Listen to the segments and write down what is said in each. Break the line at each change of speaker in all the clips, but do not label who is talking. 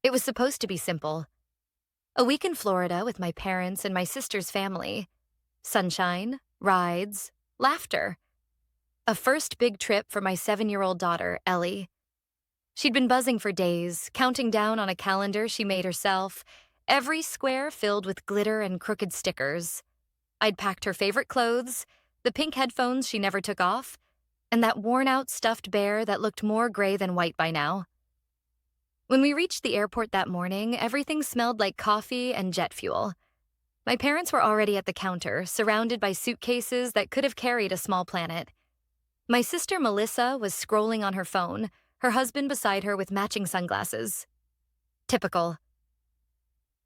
It was supposed to be simple. A week in Florida with my parents and my sister's family. Sunshine, rides, laughter. A first big trip for my 7-year-old daughter, Ellie. She'd been buzzing for days, counting down on a calendar she made herself, every square filled with glitter and crooked stickers. I'd packed her favorite clothes, the pink headphones she never took off, and that worn-out stuffed bear that looked more gray than white by now. When we reached the airport that morning, everything smelled like coffee and jet fuel. My parents were already at the counter, surrounded by suitcases that could have carried a small planet. My sister Melissa was scrolling on her phone, her husband beside her with matching sunglasses. Typical.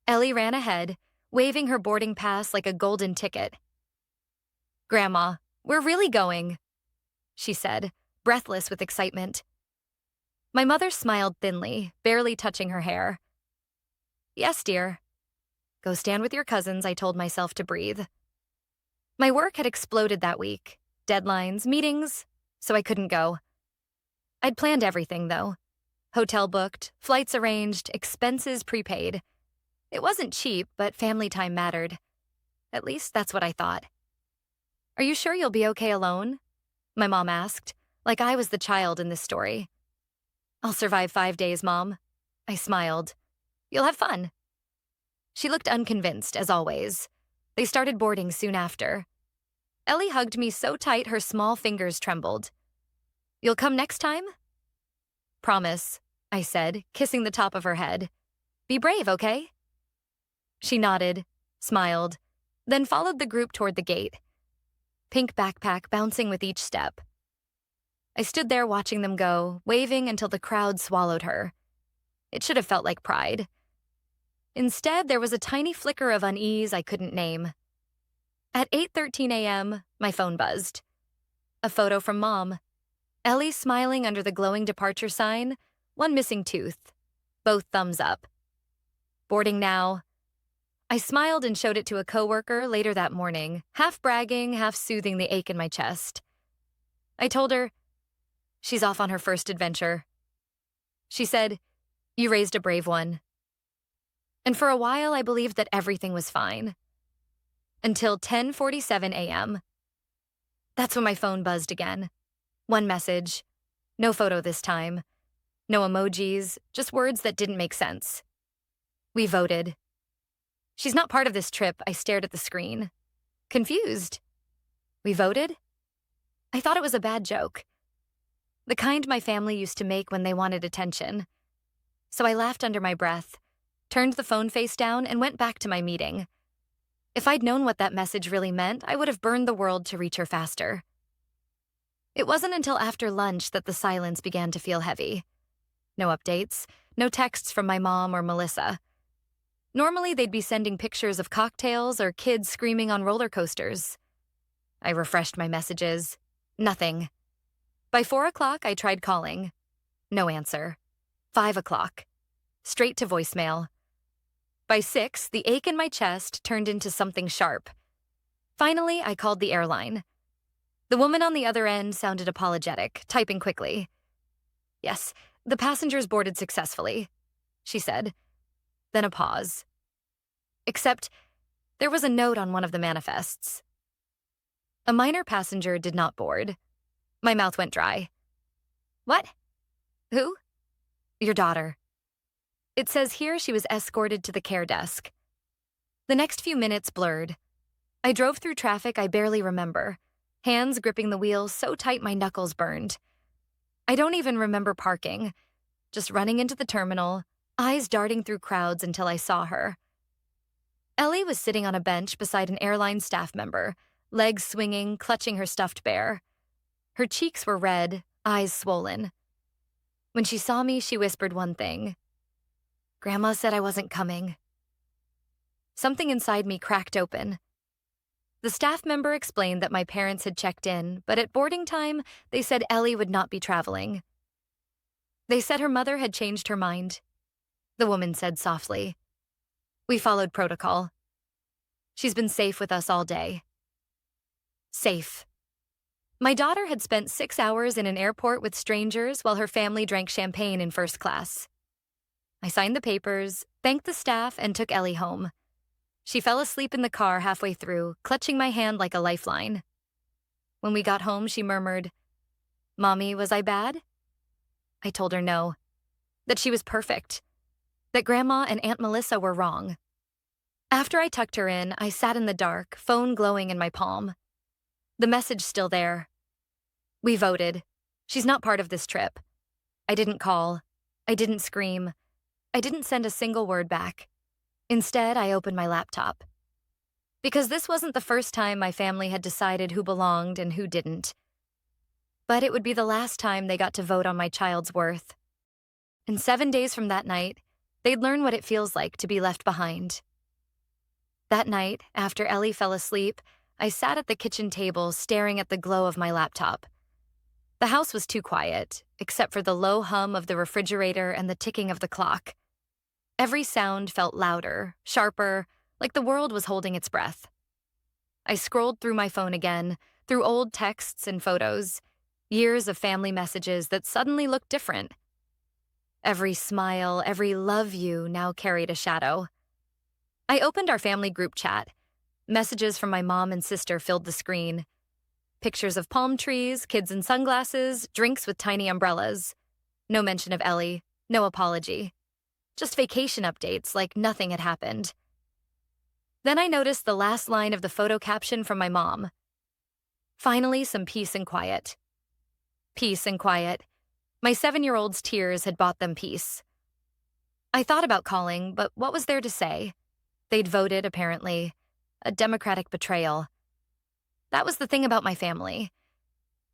Ellie ran ahead, waving her boarding pass like a golden ticket. "Grandma, we're really going," she said, breathless with excitement. My mother smiled thinly, barely touching her hair. "Yes, dear." "Go stand with your cousins," I told myself to breathe. My work had exploded that week. Deadlines, meetings, so I couldn't go. I'd planned everything, though. Hotel booked, flights arranged, expenses prepaid. It wasn't cheap, but family time mattered. At least that's what I thought. "Are you sure you'll be okay alone?" my mom asked, like I was the child in this story. "I'll survive 5 days, Mom." I smiled. "You'll have fun." She looked unconvinced, as always. They started boarding soon after. Ellie hugged me so tight her small fingers trembled. "You'll come next time?" "Promise," I said, kissing the top of her head. "Be brave, okay?" She nodded, smiled, then followed the group toward the gate. Pink backpack bouncing with each step. I stood there watching them go, waving until the crowd swallowed her. It should have felt like pride. Instead, there was a tiny flicker of unease I couldn't name. At 8:13 a.m., my phone buzzed. A photo from Mom. Ellie smiling under the glowing departure sign, one missing tooth. Both thumbs up. Boarding now. I smiled and showed it to a coworker later that morning, half bragging, half soothing the ache in my chest. I told her, "She's off on her first adventure." She said, "You raised a brave one." And for a while, I believed that everything was fine. Until 10:47 a.m. That's when my phone buzzed again. One message. No photo this time. No emojis, just words that didn't make sense. "We voted." "She's not part of this trip," I stared at the screen. Confused. "We voted?" I thought it was a bad joke. The kind my family used to make when they wanted attention. So I laughed under my breath, turned the phone face down, and went back to my meeting. If I'd known what that message really meant, I would have burned the world to reach her faster. It wasn't until after lunch that the silence began to feel heavy. No updates, no texts from my mom or Melissa. Normally, they'd be sending pictures of cocktails or kids screaming on roller coasters. I refreshed my messages. Nothing. By 4 o'clock, I tried calling. No answer. 5 o'clock. Straight to voicemail. By 6, the ache in my chest turned into something sharp. Finally, I called the airline. The woman on the other end sounded apologetic, typing quickly. "Yes, the passengers boarded successfully," she said. Then a pause. Except, there was a note on one of the manifests. A minor passenger did not board. My mouth went dry. "What? Who?" "Your daughter." It says here she was escorted to the care desk. The next few minutes blurred. I drove through traffic I barely remember, hands gripping the wheel so tight my knuckles burned. I don't even remember parking, just running into the terminal, eyes darting through crowds until I saw her. Ellie was sitting on a bench beside an airline staff member, legs swinging, clutching her stuffed bear. Her cheeks were red, eyes swollen. When she saw me, she whispered one thing. "Grandma said I wasn't coming." Something inside me cracked open. The staff member explained that my parents had checked in, but at boarding time, they said Ellie would not be traveling. They said her mother had changed her mind. The woman said softly. We followed protocol. She's been safe with us all day. Safe. My daughter had spent 6 hours in an airport with strangers while her family drank champagne in first class. I signed the papers, thanked the staff, and took Ellie home. She fell asleep in the car halfway through, clutching my hand like a lifeline. When we got home, she murmured, "Mommy, was I bad?" I told her no, that she was perfect, that Grandma and Aunt Melissa were wrong. After I tucked her in, I sat in the dark, phone glowing in my palm. The message still there. We voted. She's not part of this trip. I didn't call. I didn't scream. I didn't send a single word back. Instead, I opened my laptop. Because this wasn't the first time my family had decided who belonged and who didn't. But it would be the last time they got to vote on my child's worth. And 7 days from that night, they'd learn what it feels like to be left behind. That night, after Ellie fell asleep, I sat at the kitchen table staring at the glow of my laptop. The house was too quiet, except for the low hum of the refrigerator and the ticking of the clock. Every sound felt louder, sharper, like the world was holding its breath. I scrolled through my phone again, through old texts and photos, years of family messages that suddenly looked different. Every smile, every love you now carried a shadow. I opened our family group chat. Messages from my mom and sister filled the screen. Pictures of palm trees, kids in sunglasses, drinks with tiny umbrellas. No mention of Ellie, no apology. Just vacation updates like nothing had happened. Then I noticed the last line of the photo caption from my mom. Finally, some peace and quiet. Peace and quiet. My 7-year-old's tears had bought them peace. I thought about calling, but what was there to say? They'd voted, apparently. A democratic betrayal. That was the thing about my family.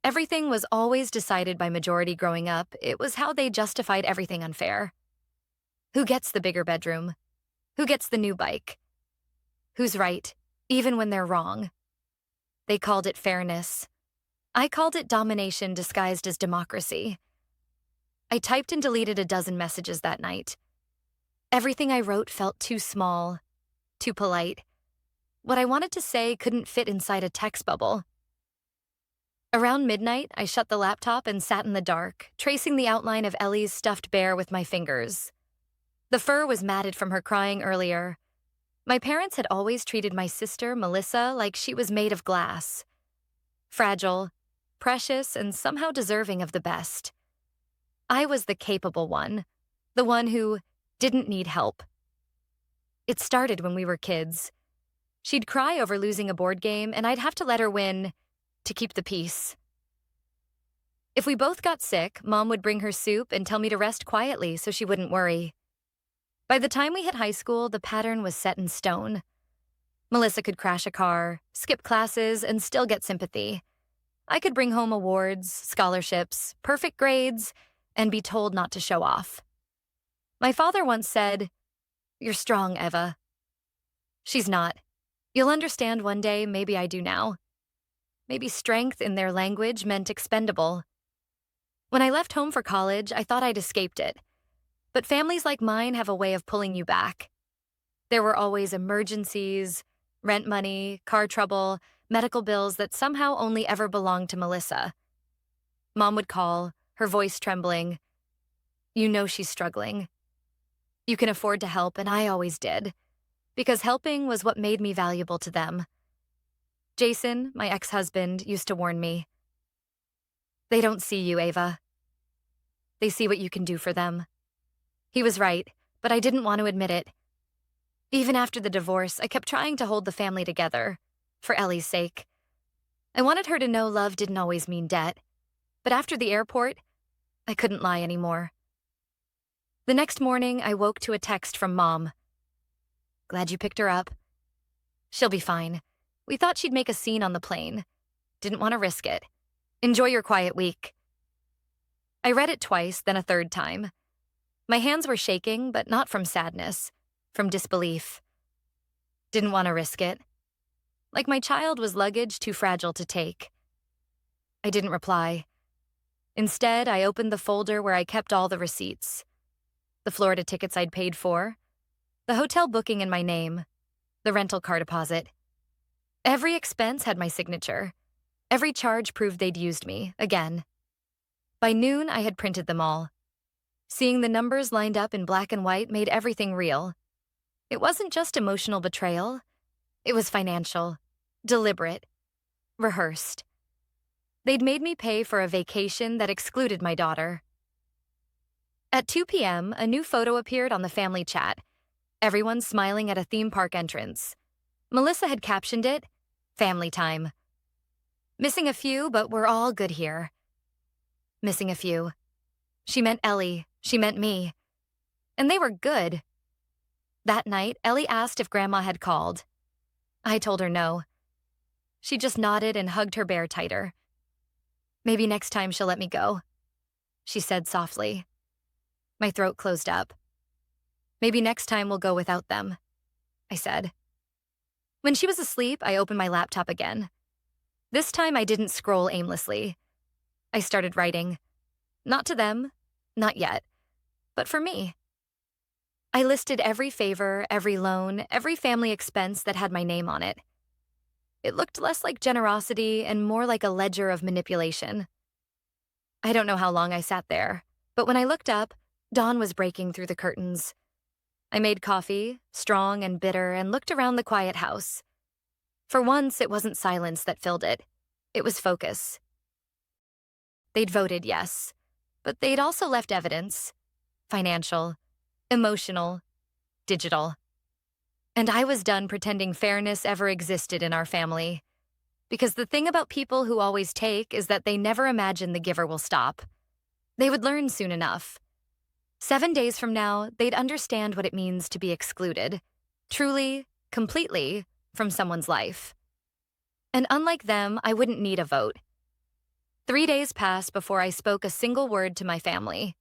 Everything was always decided by majority growing up. It was how they justified everything unfair. Who gets the bigger bedroom? Who gets the new bike? Who's right, even when they're wrong? They called it fairness. I called it domination disguised as democracy. I typed and deleted a dozen messages that night. Everything I wrote felt too small, too polite. What I wanted to say couldn't fit inside a text bubble. Around midnight, I shut the laptop and sat in the dark, tracing the outline of Ellie's stuffed bear with my fingers. The fur was matted from her crying earlier. My parents had always treated my sister, Melissa, like she was made of glass. Fragile, precious, and somehow deserving of the best. I was the capable one, the one who didn't need help. It started when we were kids. She'd cry over losing a board game, and I'd have to let her win to keep the peace. If we both got sick, Mom would bring her soup and tell me to rest quietly so she wouldn't worry. By the time we hit high school, the pattern was set in stone. Melissa could crash a car, skip classes, and still get sympathy. I could bring home awards, scholarships, perfect grades, and be told not to show off. My father once said, "You're strong, Eva." She's not. You'll understand one day, maybe I do now. Maybe strength in their language meant expendable. When I left home for college, I thought I'd escaped it. But families like mine have a way of pulling you back. There were always emergencies, rent money, car trouble, medical bills that somehow only ever belonged to Melissa. Mom would call, her voice trembling. "You know she's struggling. You can afford to help, and I always did, because helping was what made me valuable to them." Jason, my ex-husband, used to warn me. "They don't see you, Ava. They see what you can do for them." He was right, but I didn't want to admit it. Even after the divorce, I kept trying to hold the family together, for Ellie's sake. I wanted her to know love didn't always mean debt, but after the airport, I couldn't lie anymore. The next morning, I woke to a text from Mom. "Glad you picked her up. She'll be fine. We thought she'd make a scene on the plane. Didn't want to risk it. Enjoy your quiet week." I read it twice, then a third time. My hands were shaking, but not from sadness, from disbelief. Didn't want to risk it. Like my child was luggage too fragile to take. I didn't reply. Instead, I opened the folder where I kept all the receipts. The Florida tickets I'd paid for, the hotel booking in my name, the rental car deposit. Every expense had my signature. Every charge proved they'd used me, again. By noon, I had printed them all. Seeing the numbers lined up in black and white made everything real. It wasn't just emotional betrayal, it was financial, deliberate, rehearsed. They'd made me pay for a vacation that excluded my daughter. At 2 p.m., a new photo appeared on the family chat. Everyone smiling at a theme park entrance. Melissa had captioned it, "Family time." Missing a few, but we're all good here. Missing a few. She meant Ellie. She meant me. And they were good. That night, Ellie asked if Grandma had called. I told her no. She just nodded and hugged her bear tighter. Maybe next time she'll let me go, she said softly. My throat closed up. Maybe next time we'll go without them, I said. When she was asleep, I opened my laptop again. This time I didn't scroll aimlessly. I started writing. Not to them, not yet, but for me. I listed every favor, every loan, every family expense that had my name on it. It looked less like generosity and more like a ledger of manipulation. I don't know how long I sat there, but when I looked up, dawn was breaking through the curtains. I made coffee, strong and bitter, and looked around the quiet house. For once, it wasn't silence that filled it. It was focus. They'd voted yes, but they'd also left evidence. Financial, emotional, digital. And I was done pretending fairness ever existed in our family. Because the thing about people who always take is that they never imagine the giver will stop. They would learn soon enough. 7 days from now, they'd understand what it means to be excluded, truly, completely, from someone's life. And unlike them, I wouldn't need a vote. 3 days passed before I spoke a single word to my family.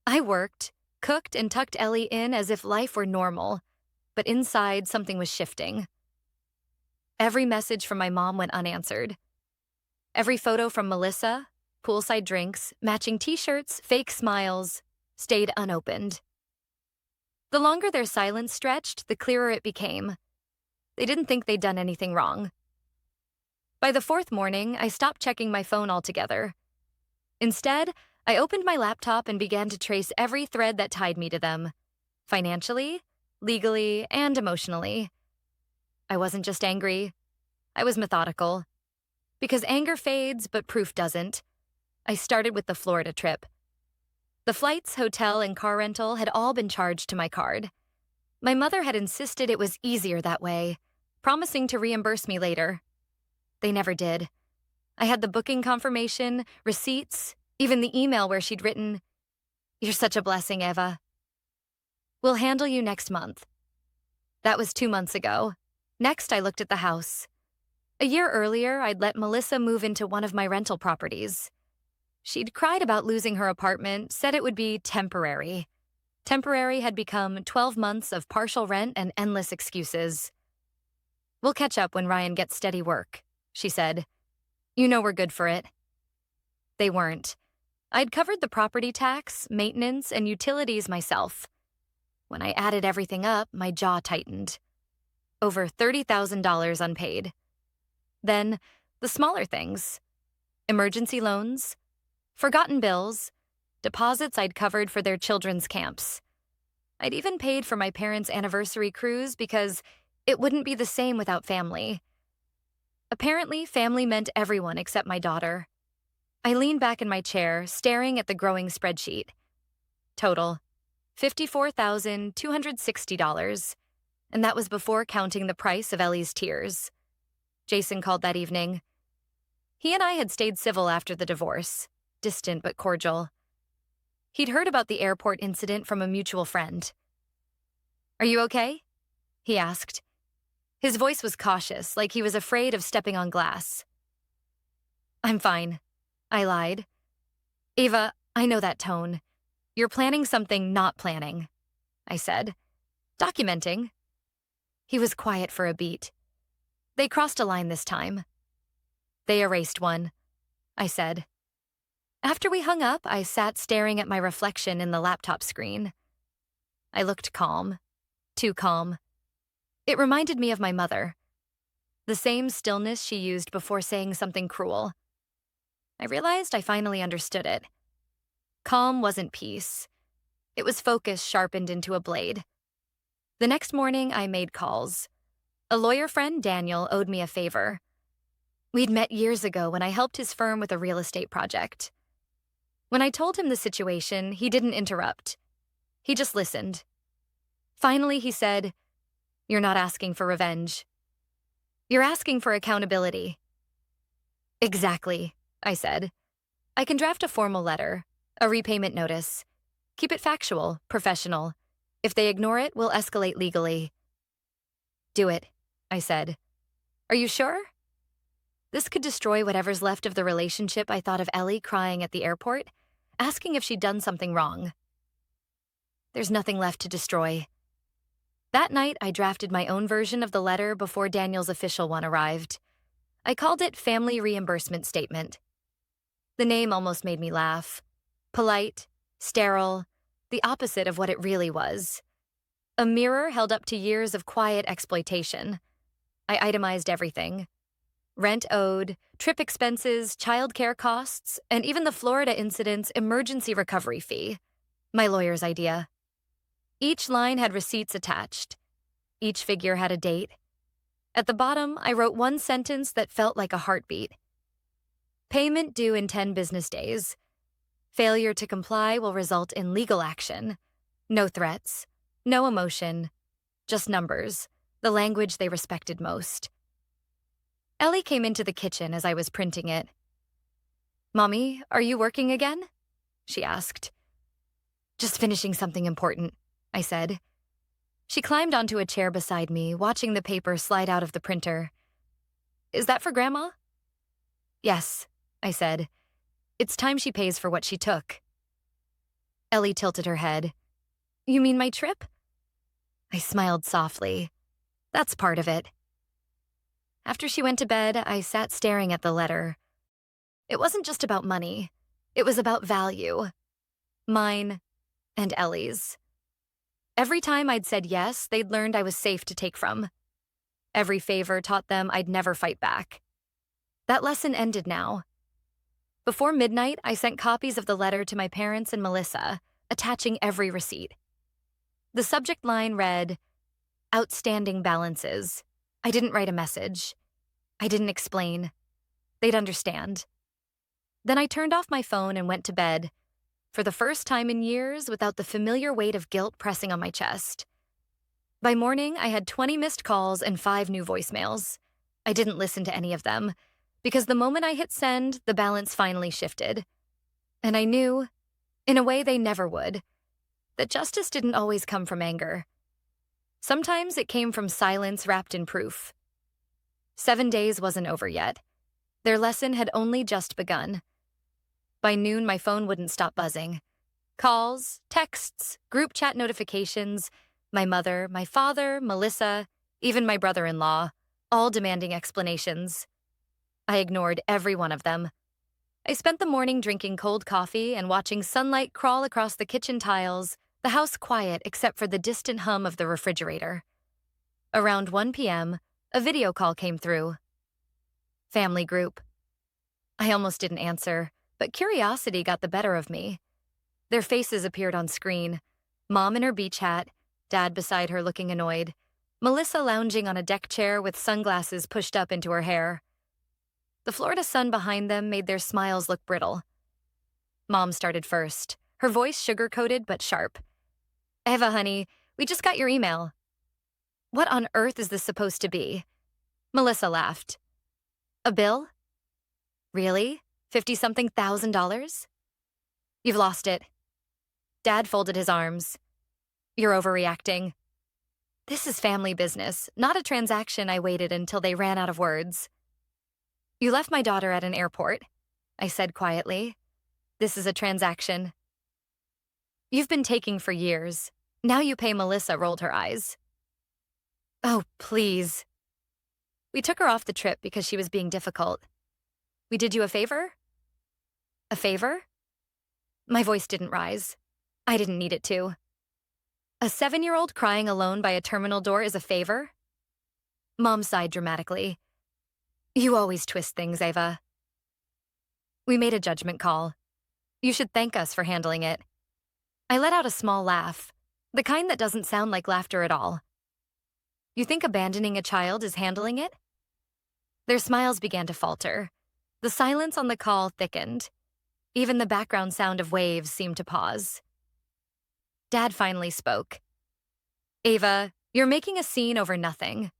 I worked, cooked, and tucked Ellie in as if life were normal, but inside something was shifting. Every message from my mom went unanswered. Every photo from Melissa, poolside drinks, matching t-shirts, fake smiles, stayed unopened. The longer their silence stretched, the clearer it became. They didn't think they'd done anything wrong. By the 4th morning, I stopped checking my phone altogether. Instead, I opened my laptop and began to trace every thread that tied me to them, financially, legally, and emotionally. I wasn't just angry. I was methodical. Because anger fades, but proof doesn't. I started with the Florida trip. The flights, hotel, and car rental had all been charged to my card. My mother had insisted it was easier that way, promising to reimburse me later. They never did. I had the booking confirmation, receipts, even the email where she'd written, "You're such a blessing, Eva. We'll handle you next month." That was 2 months ago. Next, I looked at the house. A year earlier, I'd let Melissa move into one of my rental properties. She'd cried about losing her apartment, said it would be temporary. Temporary had become 12 months of partial rent and endless excuses. "We'll catch up when Ryan gets steady work," she said. "You know we're good for it." They weren't. I'd covered the property tax, maintenance, and utilities myself. When I added everything up, my jaw tightened. Over $30,000 unpaid. Then, the smaller things. Emergency loans, forgotten bills, deposits I'd covered for their children's camps. I'd even paid for my parents' anniversary cruise because it wouldn't be the same without family. Apparently, family meant everyone except my daughter. I leaned back in my chair, staring at the growing spreadsheet. Total, $54,260, and that was before counting the price of Ellie's tears. Jason called that evening. He and I had stayed civil after the divorce, distant but cordial. He'd heard about the airport incident from a mutual friend. "Are you okay?" he asked. His voice was cautious, like he was afraid of stepping on glass. "I'm fine," I lied. "Eva, I know that tone. You're planning something not planning," I said. "Documenting." He was quiet for a beat. "They crossed a line this time." "They erased one," I said. After we hung up, I sat staring at my reflection in the laptop screen. I looked calm, too calm. It reminded me of my mother. The same stillness she used before saying something cruel. I realized I finally understood it. Calm wasn't peace. It was focus sharpened into a blade. The next morning, I made calls. A lawyer friend, Daniel, owed me a favor. We'd met years ago when I helped his firm with a real estate project. When I told him the situation, he didn't interrupt. He just listened. Finally, he said, "You're not asking for revenge. You're asking for accountability." "Exactly," I said. "I can draft a formal letter, a repayment notice. Keep it factual, professional. If they ignore it, we'll escalate legally." "Do it," I said. "Are you sure?" This could destroy whatever's left of the relationship I thought of Ellie crying at the airport, asking if she'd done something wrong. There's nothing left to destroy. That night, I drafted my own version of the letter before Daniel's official one arrived. I called it Family Reimbursement Statement. The name almost made me laugh. Polite, sterile, the opposite of what it really was. A mirror held up to years of quiet exploitation. I itemized everything. Rent owed, trip expenses, childcare costs, and even the Florida incident's emergency recovery fee. My lawyer's idea. Each line had receipts attached. Each figure had a date. At the bottom, I wrote one sentence that felt like a heartbeat. Payment due in 10 business days. Failure to comply will result in legal action. No threats, no emotion, just numbers, the language they respected most. Ellie came into the kitchen as I was printing it. "Mommy, are you working again?" she asked. "Just finishing something important," I said. She climbed onto a chair beside me, watching the paper slide out of the printer. "Is that for Grandma?" "Yes," I said. "It's time she pays for what she took." Ellie tilted her head. "You mean my trip?" I smiled softly. "That's part of it." After she went to bed, I sat staring at the letter. It wasn't just about money. It was about value. Mine and Ellie's. Every time I'd said yes, they'd learned I was safe to take from. Every favor taught them I'd never fight back. That lesson ended now. Before midnight, I sent copies of the letter to my parents and Melissa, attaching every receipt. The subject line read, "Outstanding balances." I didn't write a message. I didn't explain. They'd understand. Then I turned off my phone and went to bed, for the first time in years without the familiar weight of guilt pressing on my chest. By morning, I had 20 missed calls and 5 new voicemails. I didn't listen to any of them, because the moment I hit send, the balance finally shifted. And I knew, in a way they never would, that justice didn't always come from anger. Sometimes it came from silence wrapped in proof. 7 days wasn't over yet. Their lesson had only just begun. By noon, my phone wouldn't stop buzzing. Calls, texts, group chat notifications, my mother, my father, Melissa, even my brother-in-law, all demanding explanations. I ignored every one of them. I spent the morning drinking cold coffee and watching sunlight crawl across the kitchen tiles, the house quiet except for the distant hum of the refrigerator. Around 1 p.m., a video call came through. Family group. I almost didn't answer, but curiosity got the better of me. Their faces appeared on screen. Mom in her beach hat, Dad beside her looking annoyed, Melissa lounging on a deck chair with sunglasses pushed up into her hair. The Florida sun behind them made their smiles look brittle. Mom started first, her voice sugar-coated but sharp. "Eva, honey, we just got your email." "What on earth is this supposed to be?" Melissa laughed. "A bill?" "Really? 50-something $1,000? You've lost it." Dad folded his arms. "You're overreacting." "This is family business, not a transaction." I waited until they ran out of words. "You left my daughter at an airport," I said quietly. "This is a transaction." "You've been taking for years. Now you pay." Melissa rolled her eyes. "Oh, please." "We took her off the trip because she was being difficult." "We did you a favor?" "A favor?" My voice didn't rise. I didn't need it to. A 7-year-old crying alone by a terminal door is a favor? Mom sighed dramatically. "You always twist things, Ava." We made a judgment call. You should thank us for handling it. I let out a small laugh, the kind that doesn't sound like laughter at all. You think abandoning a child is handling it? Their smiles began to falter. The silence on the call thickened. Even the background sound of waves seemed to pause. Dad finally spoke. Ava, you're making a scene over nothing.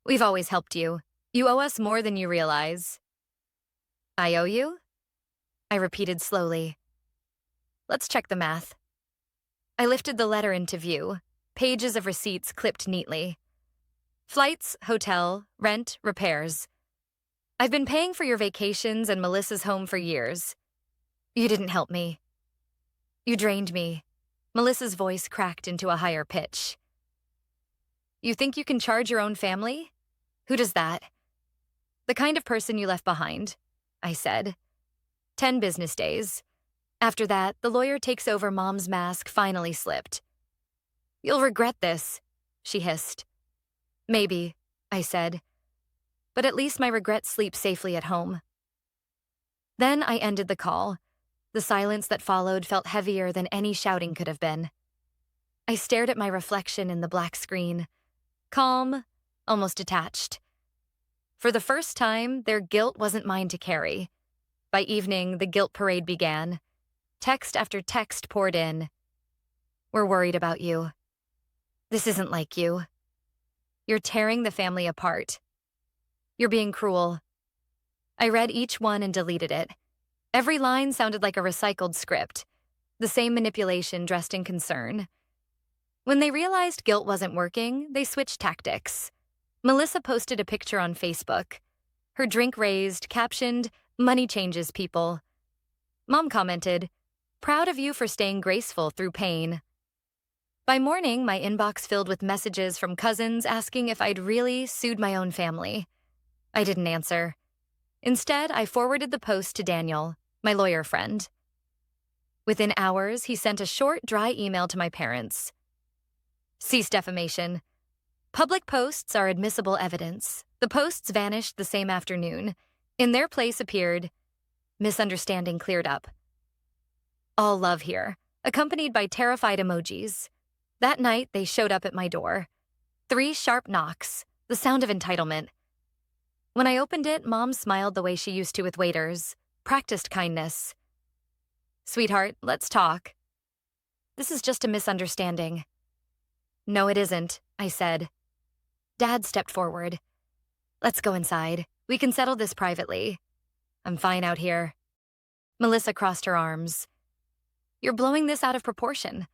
We've always helped you. You owe us more than you realize. I owe you? I repeated slowly. Let's check the math. I lifted the letter into view, pages of receipts clipped neatly. Flights, hotel, rent, repairs. I've been paying for your vacations and Melissa's home for years. You didn't help me. You drained me. Melissa's voice cracked into a higher pitch. You think you can charge your own family? Who does that? The kind of person you left behind, I said. 10 business days. After that, the lawyer takes over. Mom's mask finally slipped. You'll regret this, she hissed. Maybe, I said. But at least my regrets sleep safely at home. Then I ended the call. The silence that followed felt heavier than any shouting could have been. I stared at my reflection in the black screen. Calm, almost detached. For the first time, their guilt wasn't mine to carry. By evening, the guilt parade began. Text after text poured in. We're worried about you. This isn't like you. You're tearing the family apart. You're being cruel. I read each one and deleted it. Every line sounded like a recycled script, the same manipulation dressed in concern. When they realized guilt wasn't working, they switched tactics. Melissa posted a picture on Facebook. Her drink raised, captioned, "Money changes people." Mom commented, "Proud of you for staying graceful through pain." By morning, my inbox filled with messages from cousins asking if I'd really sued my own family. I didn't answer. Instead, I forwarded the post to Daniel, my lawyer friend. Within hours, he sent a short, dry email to my parents. Cease defamation. Public posts are admissible evidence. The posts vanished the same afternoon. In their place appeared, misunderstanding cleared up. All love here, accompanied by terrified emojis. That night, they showed up at my door. 3 sharp knocks, the sound of entitlement. When I opened it, Mom smiled the way she used to with waiters, practiced kindness. Sweetheart, let's talk. This is just a misunderstanding. No, it isn't, I said. Dad stepped forward. Let's go inside. We can settle this privately. I'm fine out here. Melissa crossed her arms. You're blowing this out of proportion.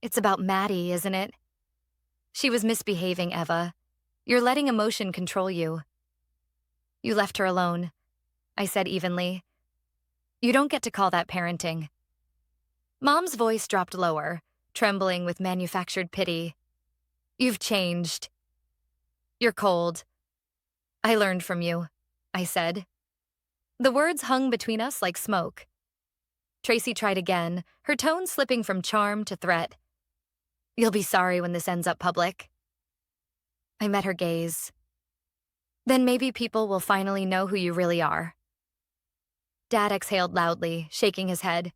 It's about Maddie, isn't it? She was misbehaving, Eva. You're letting emotion control you. You left her alone, I said evenly. You don't get to call that parenting. Mom's voice dropped lower, trembling with manufactured pity. You've changed. You're cold. I learned from you, I said. The words hung between us like smoke. Tracy tried again, her tone slipping from charm to threat. You'll be sorry when this ends up public. I met her gaze. Then maybe people will finally know who you really are. Dad exhaled loudly, shaking his head.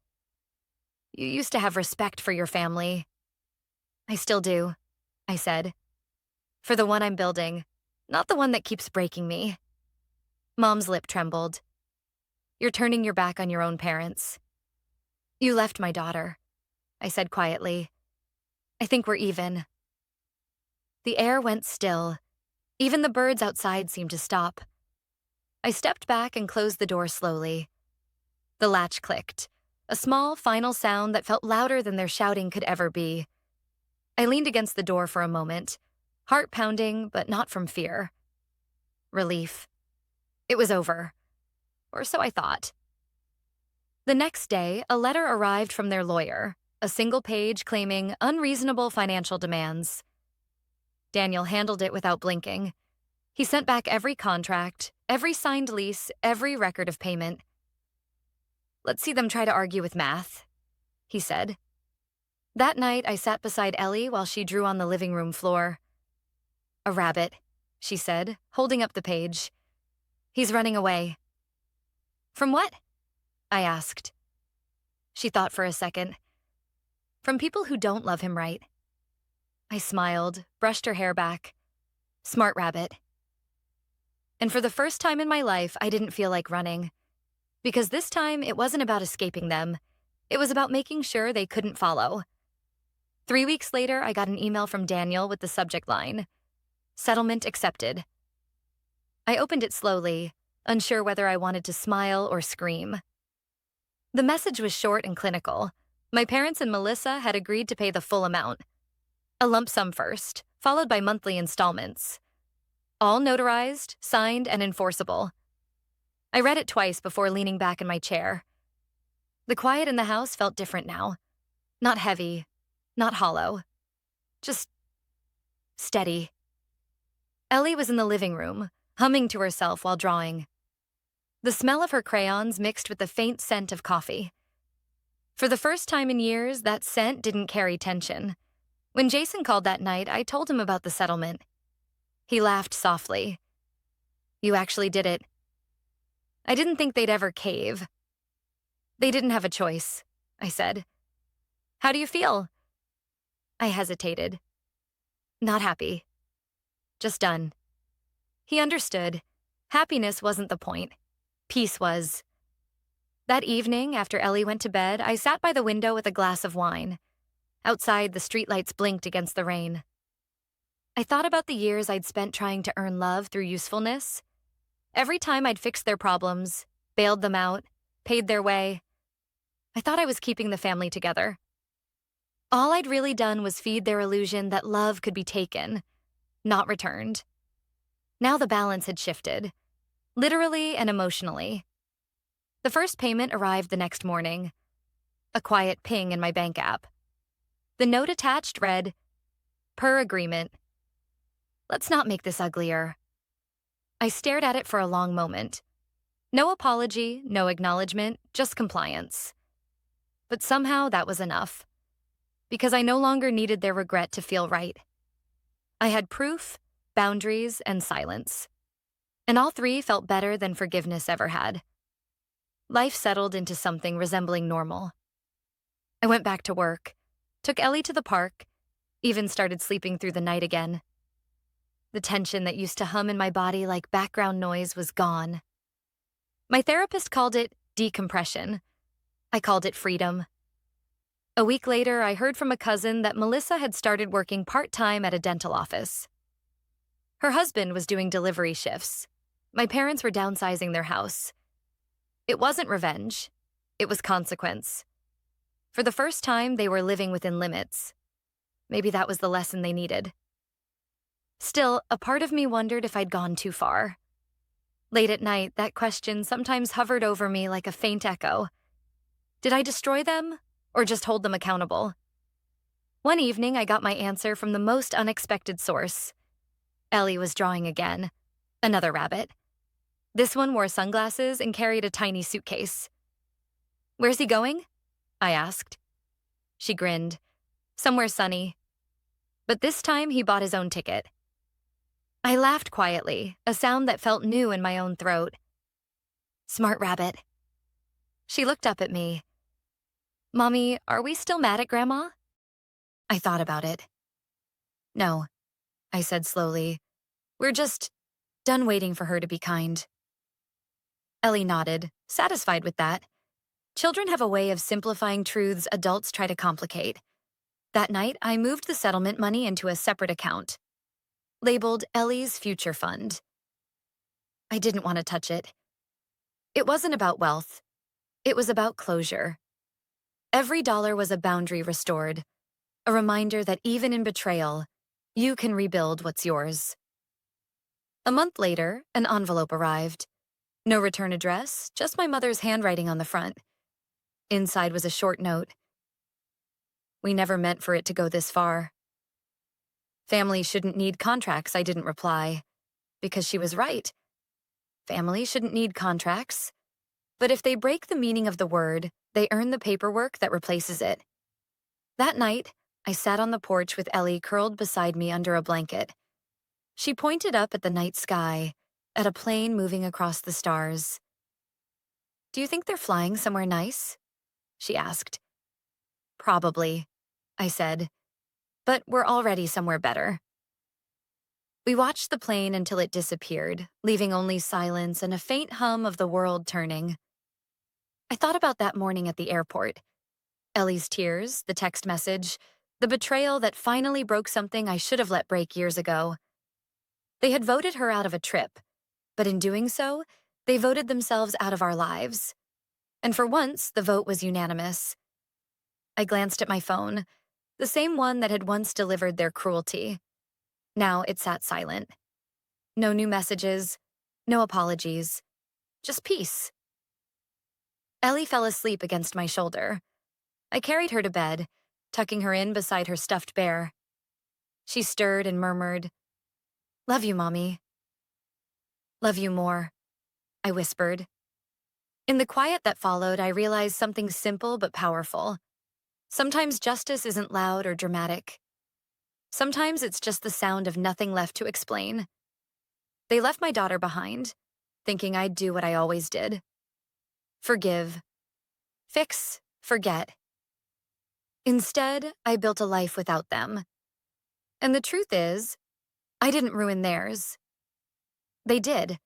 You used to have respect for your family. I still do, I said. For the one I'm building, not the one that keeps breaking me. Mom's lip trembled. You're turning your back on your own parents. You left my daughter, I said quietly. I think we're even. The air went still. Even the birds outside seemed to stop. I stepped back and closed the door slowly. The latch clicked, a small, final sound that felt louder than their shouting could ever be. I leaned against the door for a moment, heart pounding, but not from fear. Relief. It was over. Or so I thought. The next day, a letter arrived from their lawyer, a single page claiming unreasonable financial demands. Daniel handled it without blinking. He sent back every contract, every signed lease, every record of payment. Let's see them try to argue with math, he said. That night, I sat beside Ellie while she drew on the living room floor. A rabbit, she said, holding up the page. He's running away. From what? I asked. She thought for a second. From people who don't love him right. I smiled, brushed her hair back. Smart rabbit. And for the first time in my life, I didn't feel like running. Because this time, it wasn't about escaping them. It was about making sure they couldn't follow. 3 weeks later, I got an email from Daniel with the subject line, "Settlement accepted." I opened it slowly, unsure whether I wanted to smile or scream. The message was short and clinical. My parents and Melissa had agreed to pay the full amount. A lump sum first, followed by monthly installments. All notarized, signed, and enforceable. I read it twice before leaning back in my chair. The quiet in the house felt different now. Not heavy, not hollow. Just steady. Ellie was in the living room, humming to herself while drawing. The smell of her crayons mixed with the faint scent of coffee. For the first time in years, that scent didn't carry tension. When Jason called that night, I told him about the settlement. He laughed softly. "You actually did it." I didn't think they'd ever cave. "They didn't have a choice," I said. "How do you feel?" I hesitated. Not happy. Just done. He understood. Happiness wasn't the point. Peace was. That evening, after Ellie went to bed, I sat by the window with a glass of wine. Outside, the streetlights blinked against the rain. I thought about the years I'd spent trying to earn love through usefulness. Every time I'd fixed their problems, bailed them out, paid their way, I thought I was keeping the family together. All I'd really done was feed their illusion that love could be taken, not returned. Now the balance had shifted, literally and emotionally. The first payment arrived the next morning. A quiet ping in my bank app. The note attached read, "Per agreement." Let's not make this uglier. I stared at it for a long moment. No apology, no acknowledgement, just compliance. But somehow that was enough. Because I no longer needed their regret to feel right. I had proof, boundaries, and silence. And all three felt better than forgiveness ever had. Life settled into something resembling normal. I went back to work, took Ellie to the park, even started sleeping through the night again. The tension that used to hum in my body like background noise was gone. My therapist called it decompression. I called it freedom. A week later, I heard from a cousin that Melissa had started working part-time at a dental office. Her husband was doing delivery shifts. My parents were downsizing their house. It wasn't revenge. It was consequence. For the first time, they were living within limits. Maybe that was the lesson they needed. Still, a part of me wondered if I'd gone too far. Late at night, that question sometimes hovered over me like a faint echo. Did I destroy them, or just hold them accountable? One evening, I got my answer from the most unexpected source. Ellie was drawing again. Another rabbit. This one wore sunglasses and carried a tiny suitcase. "Where's he going?" I asked. She grinned. "Somewhere sunny." But this time, he bought his own ticket. I laughed quietly, a sound that felt new in my own throat. "Smart rabbit." She looked up at me. "Mommy, are we still mad at Grandma?" I thought about it. "No," I said slowly. "We're just done waiting for her to be kind." Ellie nodded, satisfied with that. Children have a way of simplifying truths adults try to complicate. That night, I moved the settlement money into a separate account, labeled Ellie's Future Fund. I didn't want to touch it. It wasn't about wealth. It was about closure. Every dollar was a boundary restored, a reminder that even in betrayal, you can rebuild what's yours. A month later, an envelope arrived. No return address, just my mother's handwriting on the front. Inside was a short note. "We never meant for it to go this far." "Family shouldn't need contracts," I didn't reply. Because she was right. Family shouldn't need contracts. But if they break the meaning of the word, they earn the paperwork that replaces it. That night, I sat on the porch with Ellie curled beside me under a blanket. She pointed up at the night sky, at a plane moving across the stars. "Do you think they're flying somewhere nice?" she asked. Probably, I said, but we're already somewhere better. We watched the plane until it disappeared, leaving only silence and a faint hum of the world turning. I thought about that morning at the airport. Ellie's tears, the text message, the betrayal that finally broke something I should have let break years ago. They had voted her out of a trip, but in doing so, they voted themselves out of our lives. And for once, the vote was unanimous. I glanced at my phone, the same one that had once delivered their cruelty. Now it sat silent. No new messages, no apologies, just peace. Ellie fell asleep against my shoulder. I carried her to bed, tucking her in beside her stuffed bear. She stirred and murmured, "Love you, Mommy." "Love you more," I whispered. In the quiet that followed, I realized something simple but powerful. Sometimes justice isn't loud or dramatic. Sometimes it's just the sound of nothing left to explain. They left my daughter behind, thinking I'd do what I always did. Forgive. Fix. Forget. Instead, I built a life without them. And the truth is, I didn't ruin theirs. They did.